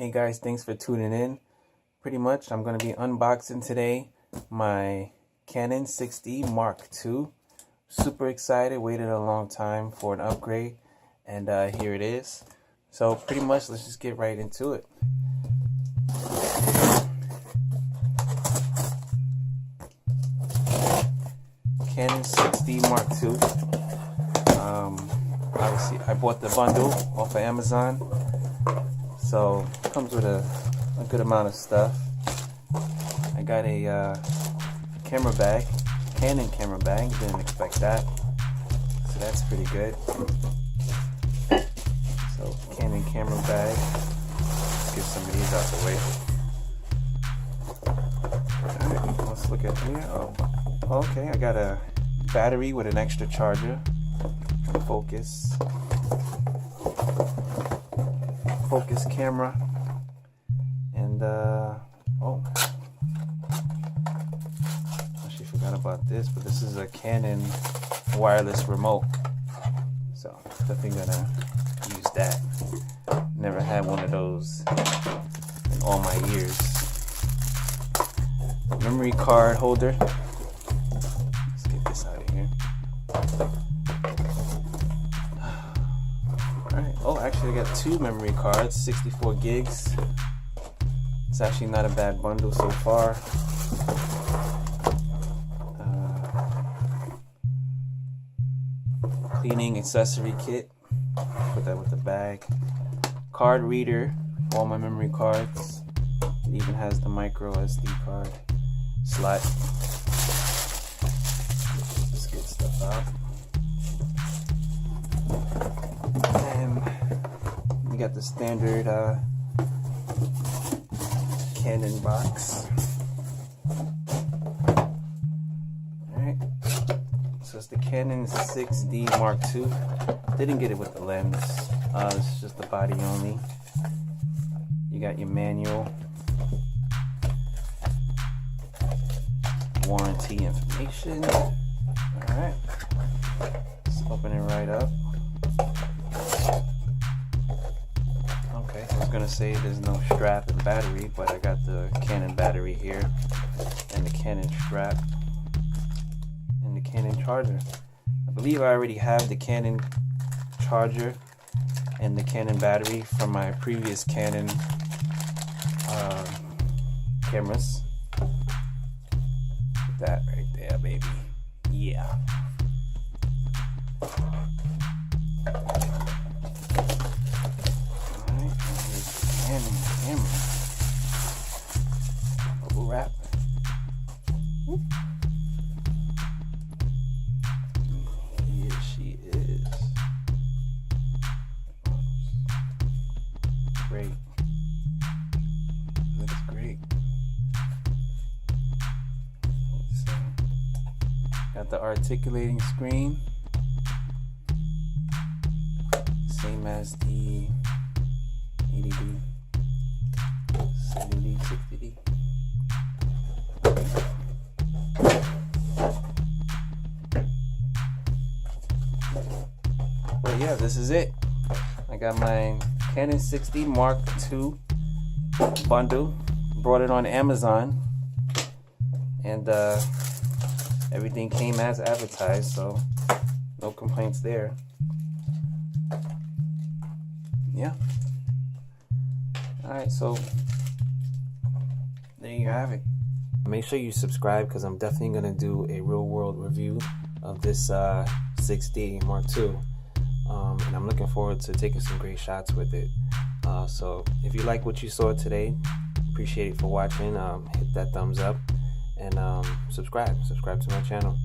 Hey guys, thanks for tuning in. Pretty much I'm going to be unboxing today my Canon 6D Mark II. Super excited, waited a long time for an upgrade, and here it is. So pretty much let's just get right into it. Canon 6D Mark II. Obviously I bought the bundle off of Amazon. So it comes with a good amount of stuff. I got a camera bag, Canon camera bag. Didn't expect that, so that's pretty good. So Canon camera bag. Let's get some of these out the way. All right, let's look at here. Oh, okay. I got a battery with an extra charger. Focus camera, and oh, actually forgot about this, but this is a Canon wireless remote, so definitely gonna use that. Never had one of those in all my years. Memory card holder. Let's get this out of here. Oh, actually I got two memory cards, 64 gigs. It's actually not a bad bundle so far. Cleaning accessory kit. Put that with the bag. Card reader, all my memory cards. It even has the micro SD card slot. Let's get stuff out. We got the standard Canon box. Alright, so it's the Canon 6D Mark II. Didn't get it with the lens. It's just the body only. You got your manual, warranty information. Alright, let's open it right up. Okay, I was gonna say there's no strap and battery, but I got the Canon battery here, and the Canon strap, and the Canon charger. I believe I already have the Canon charger and the Canon battery from my previous Canon cameras. That right there, baby. Yeah. Camera. Bubble wrap. Here she is. Great. Looks great. Got the articulating screen. Same as the 80D. 70D, 60D. But yeah, this is it. I got my Canon 6D Mark II bundle. Brought it on Amazon, and everything came as advertised, so no complaints there. Yeah. Alright, so there you have it. Make sure you subscribe, because I'm definitely going to do a real world review of this 6D Mark II. And I'm looking forward to taking some great shots with it. So if you like what you saw today, appreciate it for watching. Hit that thumbs up, and subscribe to my channel.